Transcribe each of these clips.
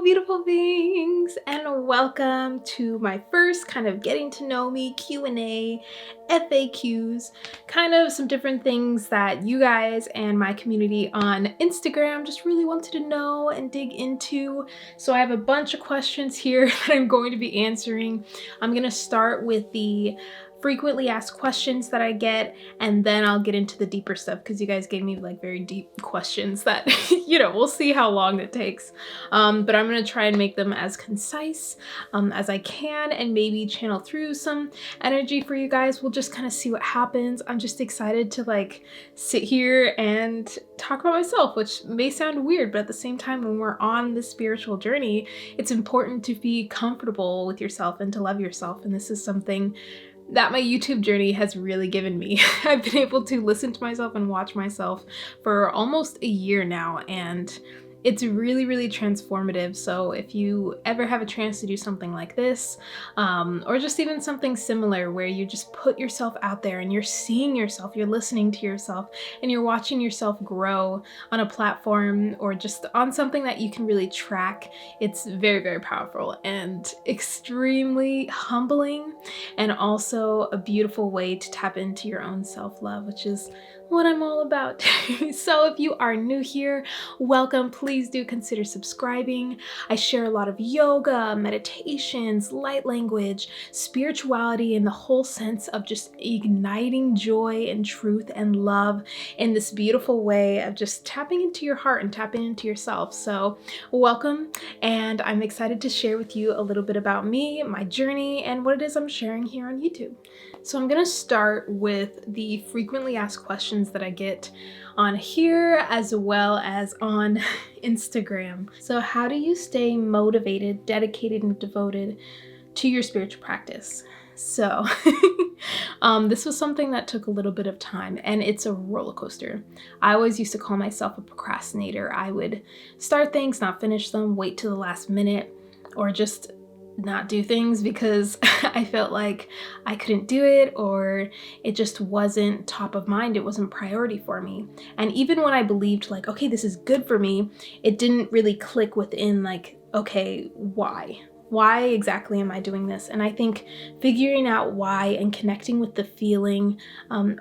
Beautiful beings, and welcome to my first kind of getting to know me Q&A, FAQs, kind of some different things that you guys and my community on Instagram just really wanted to know and dig into. So I have a bunch of questions here that I'm going to be answering. I'm going to start with the frequently asked questions that I get, and then I'll get into the deeper stuff because you guys gave me like very deep questions that we'll see how long it takes, but I'm gonna try and make them as concise as I can and maybe channel through some energy for you guys. We'll just kind of see what happens. I'm just excited to like sit here and talk about myself, which may sound weird, but at the same time, when we're on this spiritual journey, it's important to be comfortable with yourself and to love yourself, and this is something that my YouTube journey has really given me. I've been able to listen to myself and watch myself for almost a year now, and it's really, really transformative. So if you ever have a chance to do something like this, or just even something similar where you just put yourself out there and you're seeing yourself, you're listening to yourself, and you're watching yourself grow on a platform or just on something that you can really track, it's very, very powerful and extremely humbling, and also a beautiful way to tap into your own self-love, which is what I'm all about. So if you are new here, welcome. Please do consider subscribing. I share a lot of yoga, meditations, light language, spirituality, and the whole sense of just igniting joy and truth and love in this beautiful way of just tapping into your heart and tapping into yourself. So welcome, and I'm excited to share with you a little bit about me, my journey, and what it is I'm sharing here on YouTube. So I'm gonna start with the frequently asked questions that I get on here as well as on Instagram. So how do you stay motivated, dedicated, and devoted to your spiritual practice? So this was something that took a little bit of time, and it's a roller coaster. I always used to call myself a procrastinator. I would start things, not finish them, wait till the last minute, or just not do things because I felt like I couldn't do it, or it just wasn't top of mind. It wasn't priority for me. And even when I believed like, okay, this is good for me, it didn't really click within like, okay, why? Why exactly am I doing this? And I think figuring out why and connecting with the feeling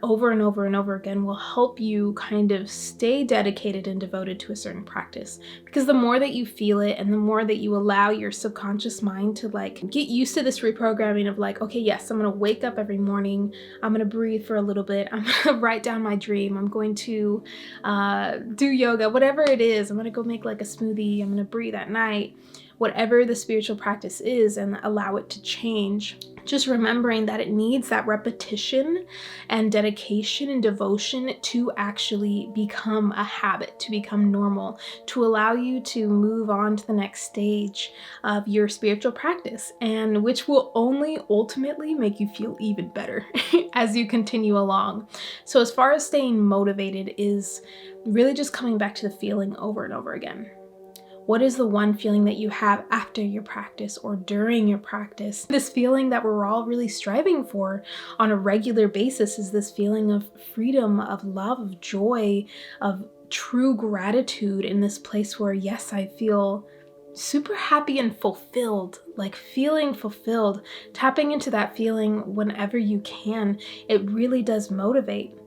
over and over and over again will help you kind of stay dedicated and devoted to a certain practice. Because the more that you feel it and the more that you allow your subconscious mind to like get used to this reprogramming of like, okay, yes, I'm gonna wake up every morning, I'm gonna breathe for a little bit, I'm gonna write down my dream, I'm going to do yoga, whatever it is, I'm gonna go make like a smoothie, I'm gonna breathe at night. Whatever the spiritual practice is, and allow it to change. Just remembering that it needs that repetition and dedication and devotion to actually become a habit, to become normal, to allow you to move on to the next stage of your spiritual practice, and which will only ultimately make you feel even better as you continue along. So as far as staying motivated is really just coming back to the feeling over and over again. What is the one feeling that you have after your practice or during your practice? This feeling that we're all really striving for on a regular basis is this feeling of freedom, of love, of joy, of true gratitude in this place where, yes, I feel super happy and fulfilled, like feeling fulfilled. Tapping into that feeling whenever you can, it really does motivate.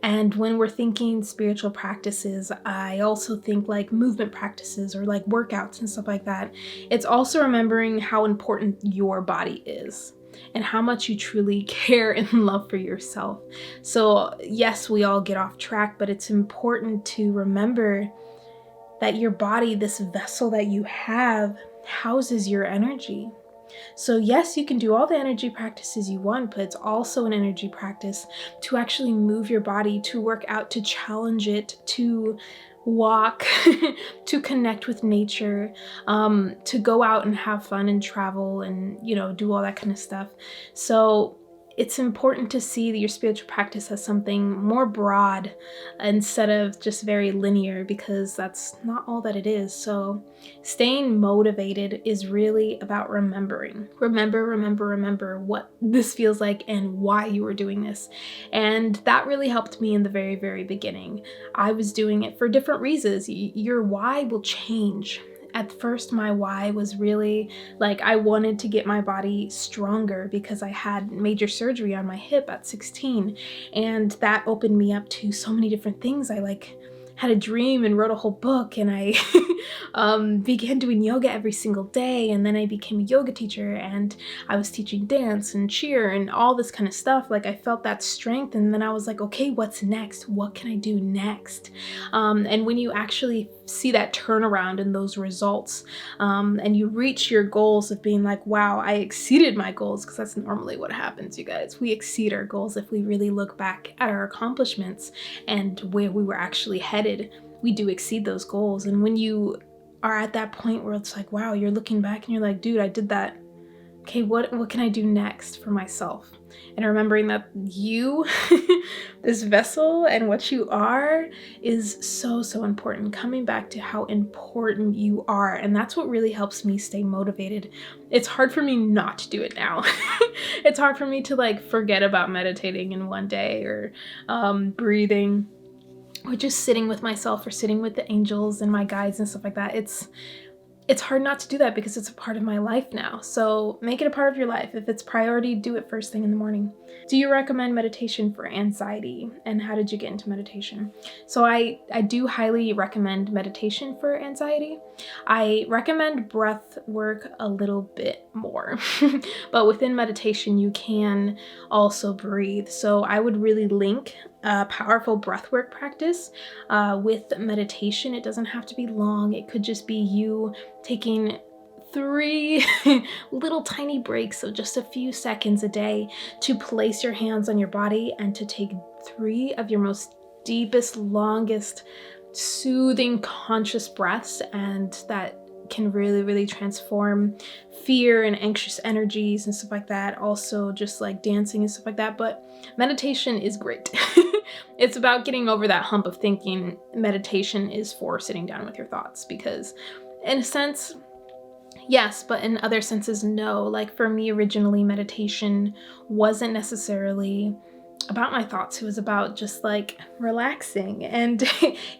And when we're thinking spiritual practices, I also think like movement practices or like workouts and stuff like that. It's also remembering how important your body is and how much you truly care and love for yourself. So yes, we all get off track, but it's important to remember that your body, this vessel that you have, houses your energy. So yes, you can do all the energy practices you want, but it's also an energy practice to actually move your body, to work out, to challenge it, to walk, to connect with nature, to go out and have fun and travel and, do all that kind of stuff. So it's important to see that your spiritual practice as something more broad instead of just very linear, because that's not all that it is. So staying motivated is really about remembering. Remember what this feels like and why you were doing this. And that really helped me in the very, very beginning. I was doing it for different reasons. Your why will change At first, my why was really like I wanted to get my body stronger because I had major surgery on my hip at 16, and that opened me up to so many different things. I like had a dream and wrote a whole book, and I began doing yoga every single day, and then I became a yoga teacher, and I was teaching dance and cheer and all this kind of stuff. Like I felt that strength, and then I was like, okay, what's next? What can I do next? And when you actually see that turnaround in those results, and you reach your goals of being like, wow, I exceeded my goals, because that's normally what happens, you guys. We exceed our goals if we really look back at our accomplishments and where we were actually headed. We do exceed those goals. And when you are at that point where it's like, wow, you're looking back and you're like, dude, I did that. Okay, what can I do next for myself? And remembering that you, this vessel, and what you are is so, so important. Coming back to how important you are. And that's what really helps me stay motivated. It's hard for me not to do it now. It's hard for me to like forget about meditating in one day, or breathing, or just sitting with myself, or sitting with the angels and my guides and stuff like that. It's hard not to do that because it's a part of my life now. So make it a part of your life. If it's priority, do it first thing in the morning. Do you recommend meditation for anxiety? And how did you get into meditation? So I do highly recommend meditation for anxiety. I recommend breath work a little bit more, but within meditation, you can also breathe. So I would really link a powerful breathwork practice with meditation. It doesn't have to be long. It could just be you taking 3 little tiny breaks of just a few seconds a day to place your hands on your body and to take 3 of your most deepest, longest, soothing, conscious breaths. And that can really, really transform fear and anxious energies and stuff like that. Also just like dancing and stuff like that. But meditation is great. It's about getting over that hump of thinking. Meditation is for sitting down with your thoughts, because in a sense, yes, but in other senses, no. Like for me, originally, meditation wasn't necessarily about my thoughts. It was about just like relaxing, and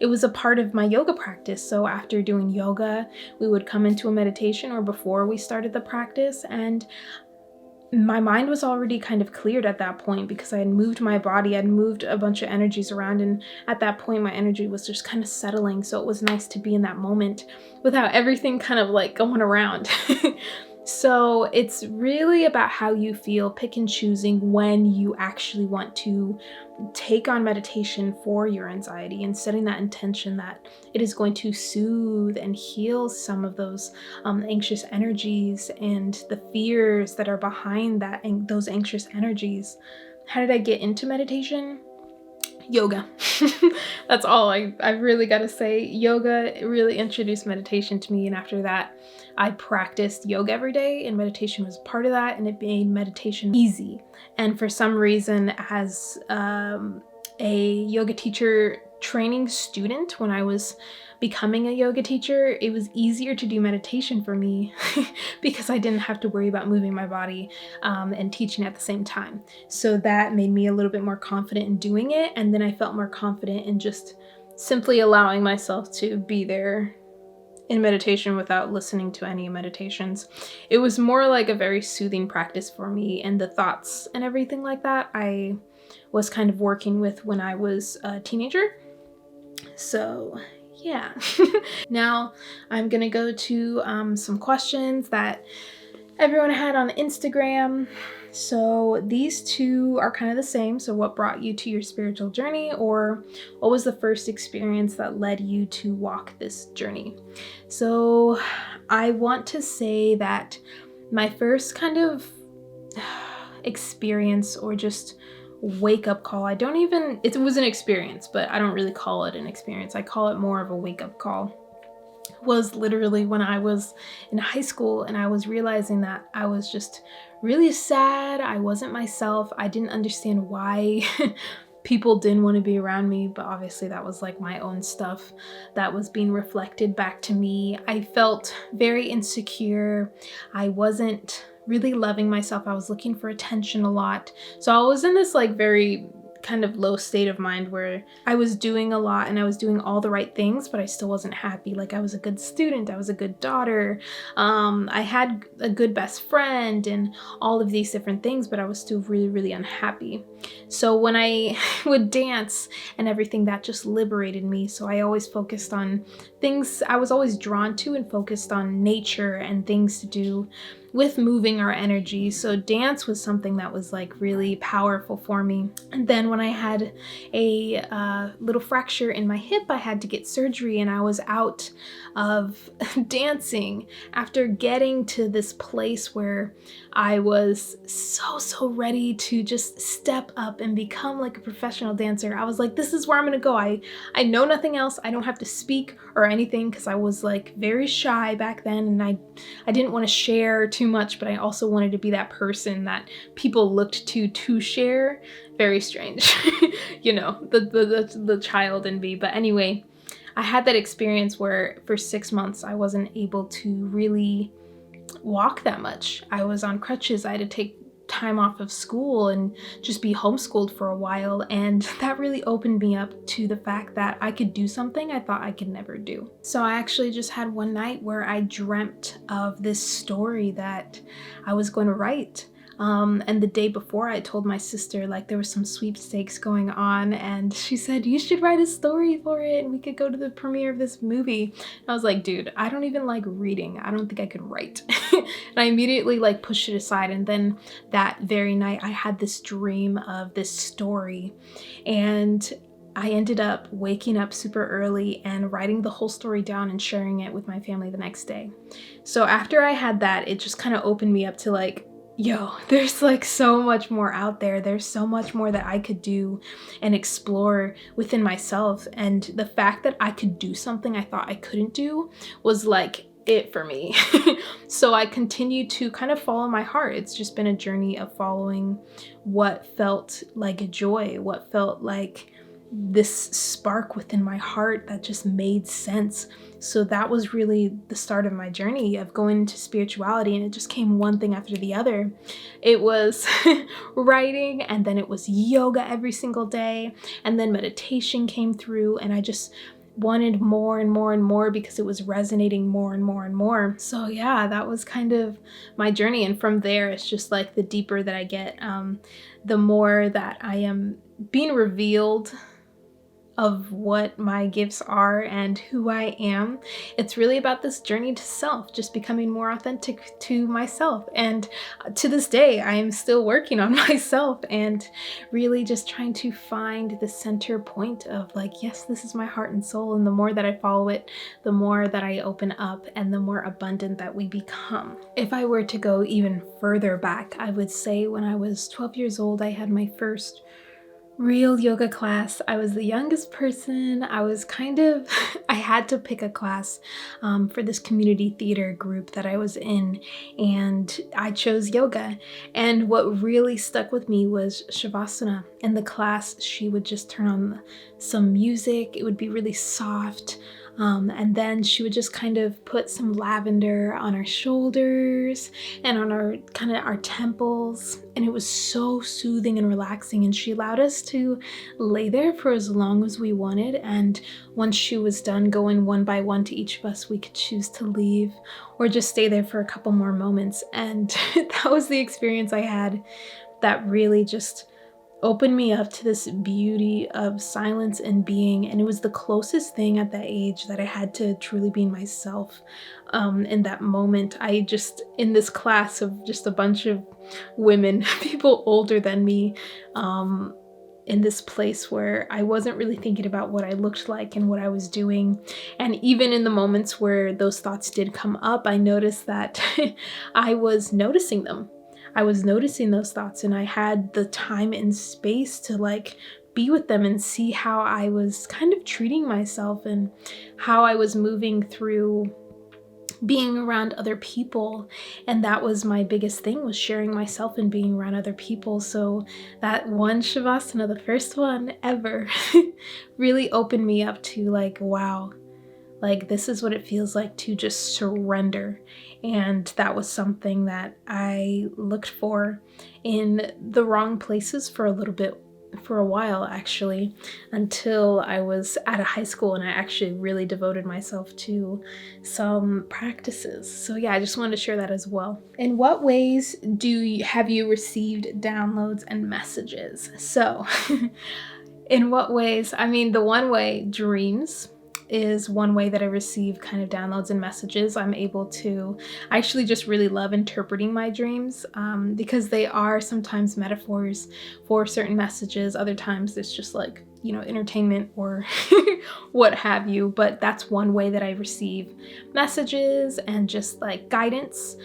it was a part of my yoga practice. So after doing yoga, we would come into a meditation, or before we started the practice, and my mind was already kind of cleared at that point because I had moved my body, I'd moved a bunch of energies around, and at that point my energy was just kind of settling. So it was nice to be in that moment without everything kind of like going around. So it's really about how you feel, pick and choosing when you actually want to take on meditation for your anxiety, and setting that intention that it is going to soothe and heal some of those anxious energies and the fears that are behind that and those anxious energies. How did I get into meditation? Yoga. That's all I really got to say. Yoga really introduced meditation to me, and after that I practiced yoga every day, and meditation was part of that, and it made meditation easy. And for some reason, as a yoga teacher training student, when I was becoming a yoga teacher, it was easier to do meditation for me because I didn't have to worry about moving my body and teaching at the same time. So that made me a little bit more confident in doing it. And then I felt more confident in just simply allowing myself to be there in meditation without listening to any meditations. It was more like a very soothing practice for me, and the thoughts and everything like that I was kind of working with when I was a teenager. So yeah. Now I'm gonna go to some questions that everyone had on Instagram. So these two are kind of the same. So what brought you to your spiritual journey, or what was the first experience that led you to walk this journey? So I want to say that my first kind of experience, or just wake up call, it was an experience, but I don't really call it an experience. I call it more of a wake up call, was literally when I was in high school, and I was realizing that I was just really sad. I wasn't myself. I didn't understand why people didn't want to be around me, but obviously that was like my own stuff that was being reflected back to me. I felt very insecure. I wasn't really loving myself. I was looking for attention a lot. So I was in this like very kind of low state of mind where I was doing a lot and I was doing all the right things, but I still wasn't happy. Like, I was a good student, I was a good daughter, I had a good best friend and all of these different things, but I was still really, really unhappy. So when I would dance and everything, that just liberated me. So I always focused on things I was always drawn to and focused on nature and things to do with moving our energy. So dance was something that was like really powerful for me. And then when I had a little fracture in my hip, I had to get surgery, and I was out of dancing after getting to this place where I was so ready to just step up and become like a professional dancer. I was like, this is where I'm gonna go. I know nothing else. I don't have to speak or anything, because I was like very shy back then, and I didn't want to share too much, but I also wanted to be that person that people looked to share. Very strange. You know, the child in me. But anyway, I had that experience where for 6 months I wasn't able to really walk that much. I was on crutches. I had to take time off of school and just be homeschooled for a while, and that really opened me up to the fact that I could do something I thought I could never do. So I actually just had one night where I dreamt of this story that I was going to write. And the day before, I told my sister, like, there was some sweepstakes going on, and she said, you should write a story for it and we could go to the premiere of this movie. And I was like, dude, I don't even like reading. I don't think I could write. And I immediately like pushed it aside. And then that very night I had this dream of this story, and I ended up waking up super early and writing the whole story down and sharing it with my family the next day. So after I had that, it just kind of opened me up to like, yo, there's like so much more out there. There's so much more that I could do and explore within myself. And the fact that I could do something I thought I couldn't do was like it for me. So I continued to kind of follow my heart. It's just been a journey of following what felt like a joy, what felt like this spark within my heart that just made sense. So that was really the start of my journey of going into spirituality, and it just came one thing after the other. It was writing, and then it was yoga every single day, and then meditation came through, and I just wanted more and more and more because it was resonating more and more and more. So yeah, that was kind of my journey. And from there, it's just like the deeper that I get, the more that I am being revealed of what my gifts are and who I am. It's really about this journey to self, just becoming more authentic to myself. And to this day, I am still working on myself and really just trying to find the center point of like, yes, this is my heart and soul. And the more that I follow it, the more that I open up and the more abundant that we become. If I were to go even further back, I would say when I was 12 years old, I had my first real yoga class. I was the youngest person. I was I had to pick a class for this community theater group that I was in, and I chose yoga. And what really stuck with me was Shavasana. In the class, she would just turn on some music. It would be really soft. And then she would just kind of put some lavender on our shoulders and on our temples. And it was so soothing and relaxing. And she allowed us to lay there for as long as we wanted. And once she was done going one by one to each of us, we could choose to leave or just stay there for a couple more moments. And that was the experience I had that really just opened me up to this beauty of silence and being. And it was the closest thing at that age that I had to truly be myself. In that moment, I just, in this class of just a bunch of women, people older than me, in this place where I wasn't really thinking about what I looked like and what I was doing. And even in the moments where those thoughts did come up, I noticed that I was noticing them. I was noticing those thoughts, and I had the time and space to like be with them and see how I was kind of treating myself and how I was moving through being around other people. And that was my biggest thing, was sharing myself and being around other people. So that one Shavasana, the first one ever, really opened me up to like, wow, like this is what it feels like to just surrender. And that was something that I looked for in the wrong places for a little bit for a while actually, until I was out of high school and I actually really devoted myself to some practices. So yeah, I just wanted to share that as well. In what ways have you received downloads and messages? So in what ways? I mean, the one way, dreams, is one way that I receive kind of downloads and messages. I actually just really love interpreting my dreams, because they are sometimes metaphors for certain messages. Other times it's just like, entertainment or what have you. But that's one way that I receive messages and just like guidance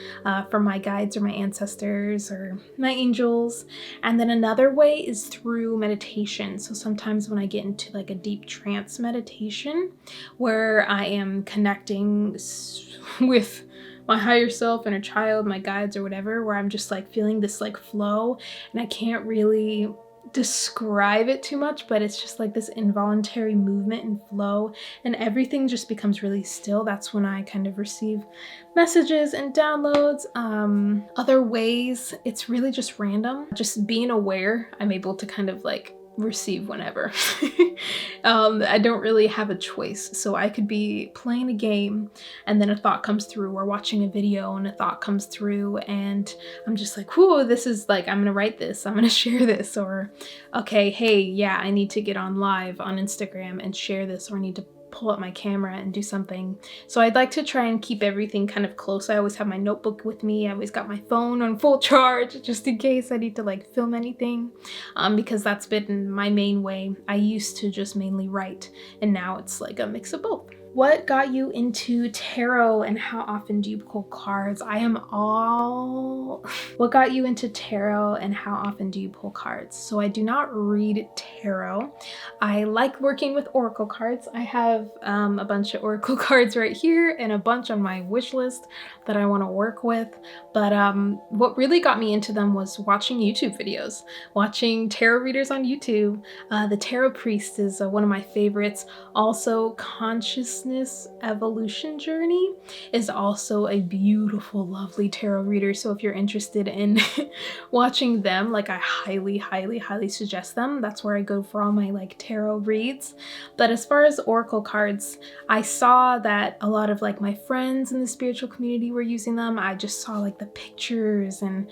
from my guides or my ancestors or my angels. And then another way is through meditation. So sometimes when I get into like a deep trance meditation where I am connecting with my higher self, inner child, my guides or whatever, where I'm just like feeling this like flow, and I can't really describe it too much, but it's just like this involuntary movement and flow, and everything just becomes really still. That's when I kind of receive messages and downloads. Other ways, it's really just random. Just being aware, I'm able to kind of like receive whenever. I don't really have a choice. So I could be playing a game and then a thought comes through, or watching a video and a thought comes through, and I'm just like, whoa, this is like, I'm gonna write this, I'm gonna share this, or okay, hey, yeah, I need to get on live on Instagram and share this, or I need to pull up my camera and do something. So I'd like to try and keep everything kind of close. I always have my notebook with me. I always got my phone on full charge just in case I need to like film anything, because that's been my main way. I used to just mainly write, and now it's like a mix of both. What got you into tarot and how often do you pull cards? What got you into tarot and how often do you pull cards? So I do not read tarot. I like working with oracle cards. I have a bunch of oracle cards right here and a bunch on my wish list that I want to work with. But what really got me into them was watching YouTube videos, watching tarot readers on YouTube. The Tarot Priest is one of my favorites. Also, Consciousness Evolution Journey is also a beautiful, lovely tarot reader. So if you're interested in watching them, like, I highly, highly, highly suggest them. That's where I go for all my like tarot reads. But as far as oracle cards, I saw that a lot of like my friends in the spiritual community were using them. I just saw like the pictures and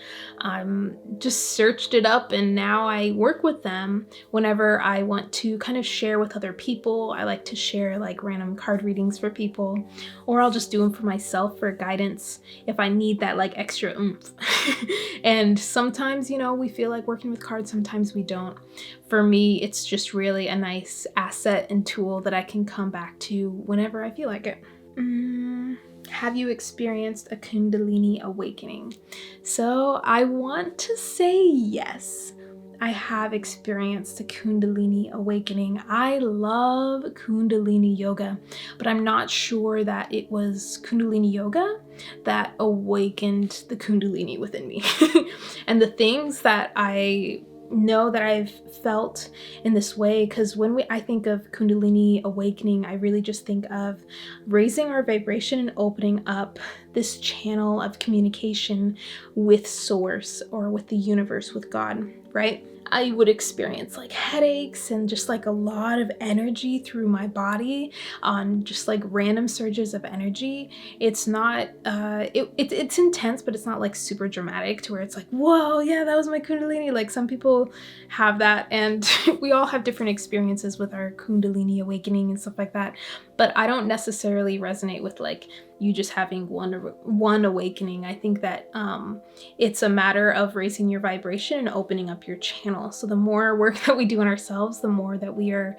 just searched it up, and now I work with them whenever I want to kind of share with other people. I like to share like random card readings for people, or I'll just do them for myself for guidance if I need that like extra oomph. And sometimes, we feel like working with cards, sometimes we don't. For me, it's just really a nice asset and tool that I can come back to whenever I feel like it. Have you experienced a Kundalini awakening? So I want to say yes. I have experienced a Kundalini awakening. I love Kundalini yoga, but I'm not sure that it was Kundalini yoga that awakened the Kundalini within me. And the things that I know that I've felt in this way, because when I think of Kundalini awakening, I really just think of raising our vibration and opening up this channel of communication with source, or with the universe, with God, right? I would experience like headaches and just like a lot of energy through my body, on just like random surges of energy. It's not, it's intense, but it's not like super dramatic to where it's like, whoa, yeah, that was my Kundalini. Like some people have that, and we all have different experiences with our Kundalini awakening and stuff like that. But I don't necessarily resonate with like you just having one awakening. I think that it's a matter of raising your vibration and opening up your channel. So the more work that we do on ourselves, the more that we are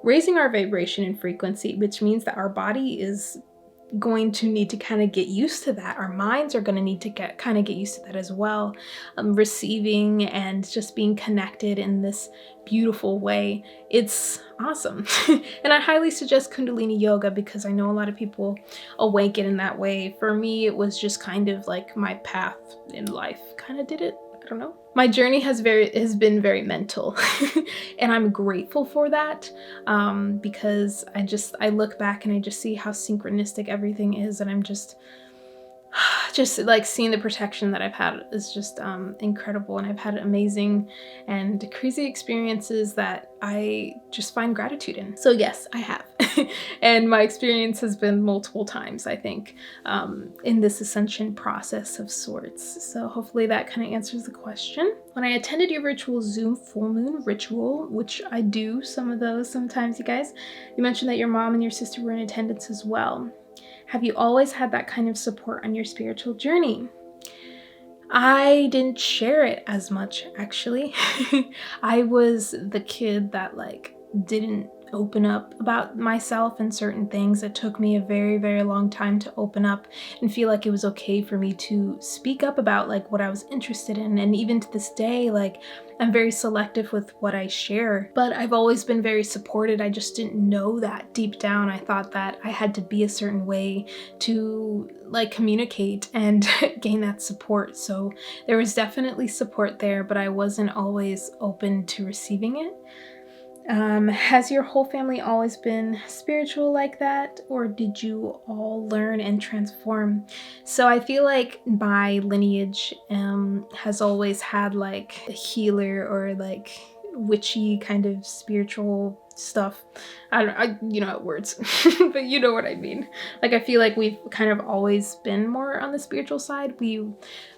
raising our vibration and frequency, which means that our body is going to need to kind of get used to that. Our minds are going to need to kind of get used to that as well. Receiving and just being connected in this beautiful way. It's awesome. And I highly suggest Kundalini yoga, because I know a lot of people awaken in that way. For me, it was just kind of like my path in life kind of did it. I don't know. My journey has been very mental, and I'm grateful for that, because I look back and I just see how synchronistic everything is, and just like seeing the protection that I've had is just incredible, and I've had amazing and crazy experiences that I just find gratitude in. So yes, I have. And my experience has been multiple times, I think, in this ascension process of sorts. So hopefully that kind of answers the question. When I attended your virtual Zoom full moon ritual, which I do some of those sometimes, you guys, you mentioned that your mom and your sister were in attendance as well. Have you always had that kind of support on your spiritual journey? I didn't share it as much, actually. I was the kid that like didn't open up about myself and certain things. It took me a very, very long time to open up and feel like it was okay for me to speak up about like what I was interested in. And even to this day, like I'm very selective with what I share, but I've always been very supported. I just didn't know that deep down. I thought that I had to be a certain way to like communicate and gain that support. So there was definitely support there, but I wasn't always open to receiving it. Has your whole family always been spiritual like that, or did you all learn and transform? So I feel like my lineage has always had like a healer or like witchy kind of spiritual stuff. You know words, but you know what I mean. Like I feel like we've kind of always been more on the spiritual side. We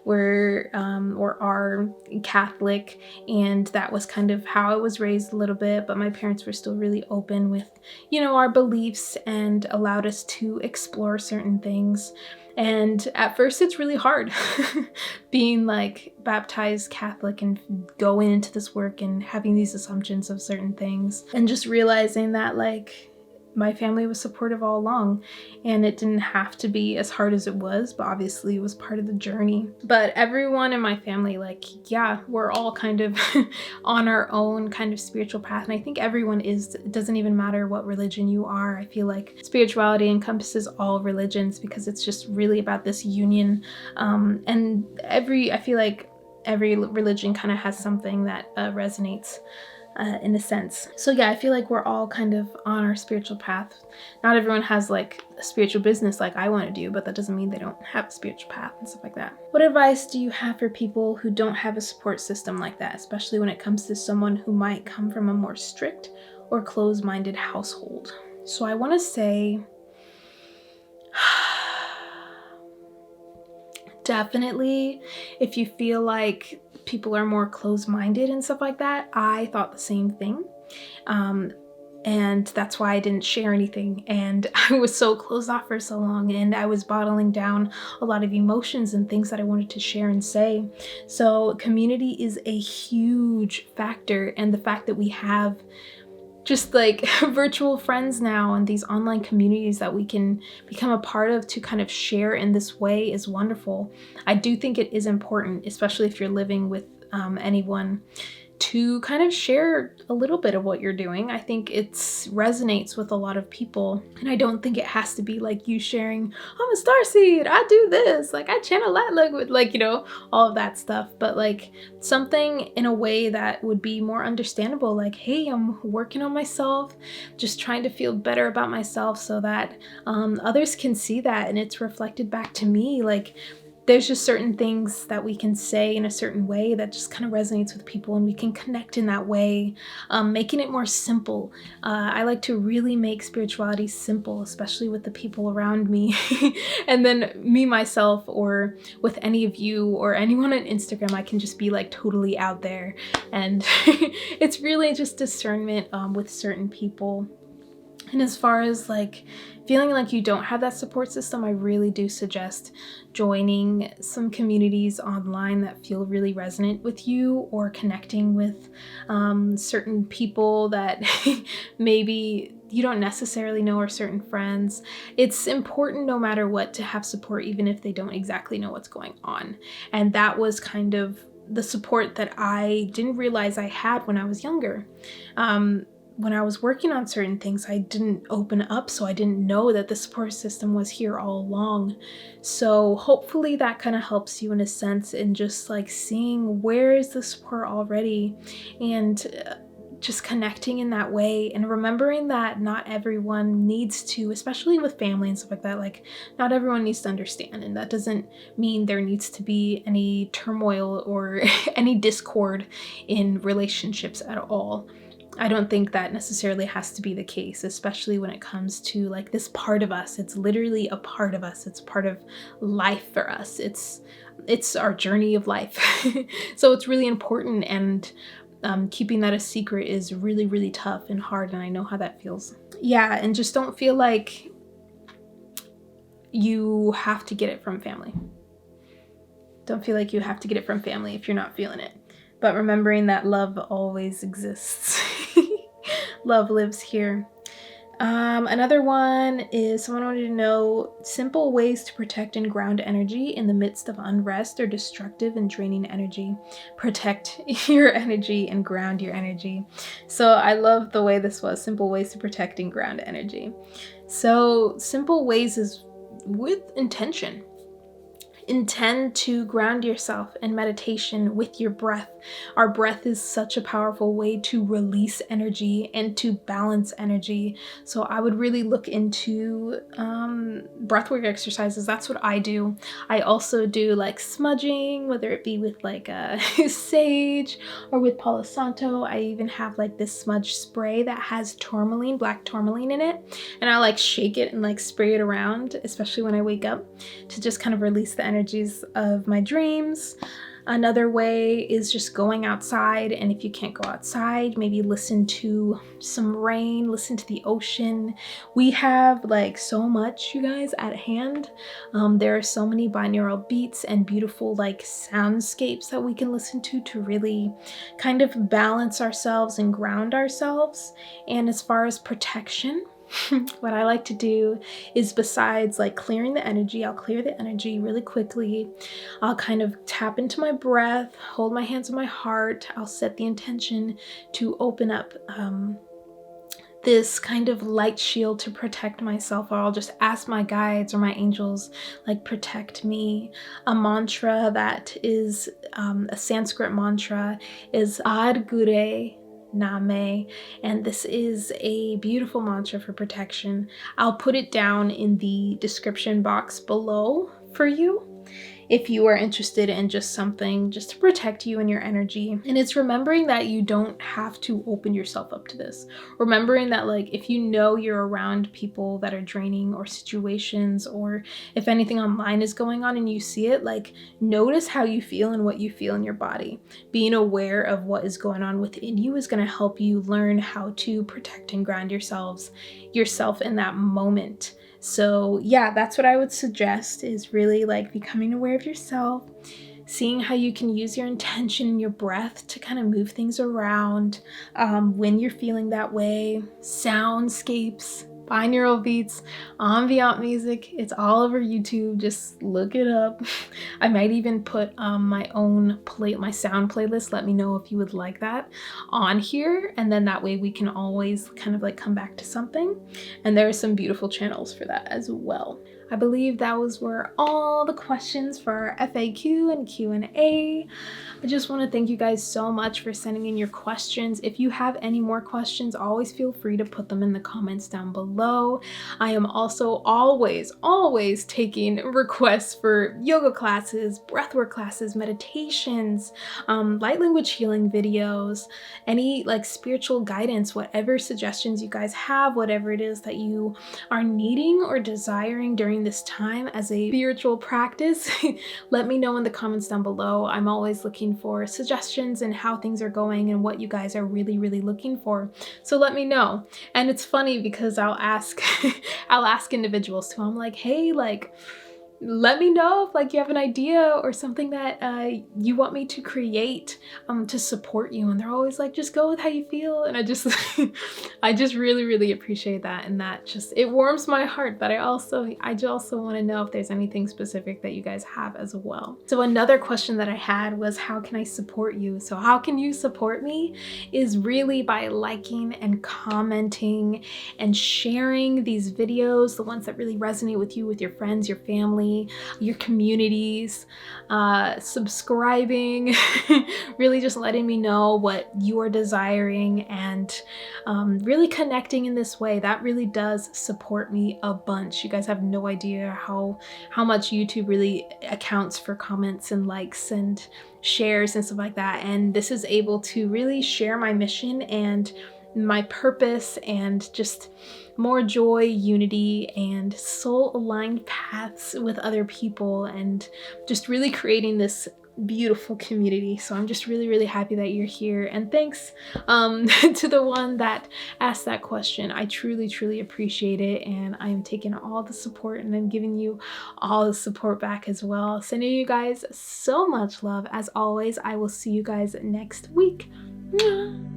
were or are Catholic, and that was kind of how I was raised a little bit, but my parents were still really open with, you know, our beliefs and allowed us to explore certain things. And at first it's really hard being like baptized Catholic and going into this work and having these assumptions of certain things, and just realizing that like my family was supportive all along, and it didn't have to be as hard as it was, but obviously it was part of the journey. But everyone in my family, like, yeah, we're all kind of on our own kind of spiritual path. And I think everyone is. It doesn't even matter what religion you are. I feel like spirituality encompasses all religions because it's just really about this union. And I feel like every religion kind of has something that resonates in a sense. So yeah, I feel like we're all kind of on our spiritual path. Not everyone has like a spiritual business like I want to do, but that doesn't mean they don't have a spiritual path and stuff like that. What advice do you have for people who don't have a support system like that, especially when it comes to someone who might come from a more strict or closed-minded household? So I want to say definitely, if you feel like people are more closed-minded and stuff like that, I thought the same thing. And that's why I didn't share anything. And I was so closed off for so long, and I was bottling down a lot of emotions and things that I wanted to share and say. So community is a huge factor, and the fact that we have just like virtual friends now and these online communities that we can become a part of to kind of share in this way is wonderful. I do think it is important, especially if you're living with anyone, to kind of share a little bit of what you're doing. I think it resonates with a lot of people, and I don't think it has to be like you sharing, I'm a starseed, I do this, like I channel light language, like, you know, all of that stuff, but like something in a way that would be more understandable, like, hey, I'm working on myself, just trying to feel better about myself so that others can see that and it's reflected back to me. Like there's just certain things that we can say in a certain way that just kind of resonates with people, and we can connect in that way, making it more simple. I like to really make spirituality simple, especially with the people around me. And then me, myself, or with any of you or anyone on Instagram, I can just be like totally out there. And it's really just discernment with certain people. And as far as like feeling like you don't have that support system, I really do suggest joining some communities online that feel really resonant with you, or connecting with certain people that maybe you don't necessarily know, or certain friends. It's important no matter what to have support, even if they don't exactly know what's going on. And that was kind of the support that I didn't realize I had when I was younger. When I was working on certain things, I didn't open up, so I didn't know that the support system was here all along. So hopefully that kind of helps you in a sense in just like seeing where is the support already, and just connecting in that way and remembering that not everyone needs to, especially with family and stuff like that, like not everyone needs to understand. And that doesn't mean there needs to be any turmoil or any discord in relationships at all. I don't think that necessarily has to be the case, especially when it comes to like this part of us. It's literally a part of us. It's part of life for us. It's our journey of life. So it's really important, and keeping that a secret is really, really tough and hard, and I know how that feels. Yeah, and just don't feel like you have to get it from family. Don't feel like you have to get it from family if you're not feeling it. But remembering that love always exists. Love lives here. Another one is someone wanted to know simple ways to protect and ground energy in the midst of unrest or destructive and draining energy. Protect your energy and ground your energy. So I love the way this was, simple ways to protect and ground energy. So simple ways is with intention. Intend to ground yourself in meditation with your breath. Our breath is such a powerful way to release energy and to balance energy. So I would really look into breathwork exercises. That's what I do. I also do like smudging, whether it be with like sage or with Palo Santo. I even have like this smudge spray that has tourmaline, black tourmaline in it. And I like shake it and like spray it around, especially when I wake up, to just kind of release the energies of my dreams. Another way is just going outside, and if you can't go outside, maybe listen to some rain, listen to the ocean. We have like so much, you guys, at hand. There are so many binaural beats and beautiful like soundscapes that we can listen to really kind of balance ourselves and ground ourselves. And as far as protection, what I like to do is, besides like clearing the energy, I'll clear the energy really quickly. I'll kind of tap into my breath, hold my hands on my heart. I'll set the intention to open up this kind of light shield to protect myself, or I'll just ask my guides or my angels, like, protect me. A mantra that is a Sanskrit mantra is Ad Gure Name, and this is a beautiful mantra for protection. I'll put it down in the description box below for you if you are interested in just something just to protect you and your energy. And it's remembering that you don't have to open yourself up to this. Remembering that, like, if you know you're around people that are draining, or situations, or if anything online is going on and you see it, like, notice how you feel and what you feel in your body. Being aware of what is going on within you is going to help you learn how to protect and ground yourself in that moment. So yeah, that's what I would suggest, is really like becoming aware of yourself, seeing how you can use your intention and your breath to kind of move things around when you're feeling that way. Soundscapes, binaural beats, ambient music, it's all over YouTube. Just look it up. I might even put my own my sound playlist, let me know if you would like that, on here, and then that way we can always kind of like come back to something. And there are some beautiful channels for that as well. I believe were all the questions for our FAQ and Q&A. I just want to thank you guys so much for sending in your questions. If you have any more questions, always feel free to put them in the comments down below. I am also always taking requests for yoga classes, breathwork classes, meditations, light language healing videos, any like spiritual guidance, whatever suggestions you guys have, whatever it is that you are needing or desiring during this time as a spiritual practice. Let me know in the comments down below. I'm always looking for suggestions and how things are going and what you guys are really looking for. So let me know. And it's funny because I'll ask I'll ask individuals too. I'm like, hey, like, let me know if like you have an idea or something that you want me to create to support you, and they're always like, just go with how you feel. And I just I just really appreciate that, and that just, it warms my heart. But I also want to know if there's anything specific that you guys have as well. So another question that I had was, how can I support you? So how can you support me is really by liking and commenting and sharing these videos, the ones that really resonate with you, with your friends, your family, family, your communities, subscribing, really just letting me know what you are desiring, and really connecting in this way. That really does support me a bunch. You guys have no idea how much YouTube really accounts for comments and likes and shares and stuff like that. And this is able to really share my mission and my purpose, and just more joy, unity, and soul-aligned paths with other people, and just really creating this beautiful community. So I'm just really, really happy that you're here. And thanks to the one that asked that question. I truly, truly appreciate it. And I am taking all the support, and I'm giving you all the support back as well. Sending you guys so much love. As always, I will see you guys next week. Mwah.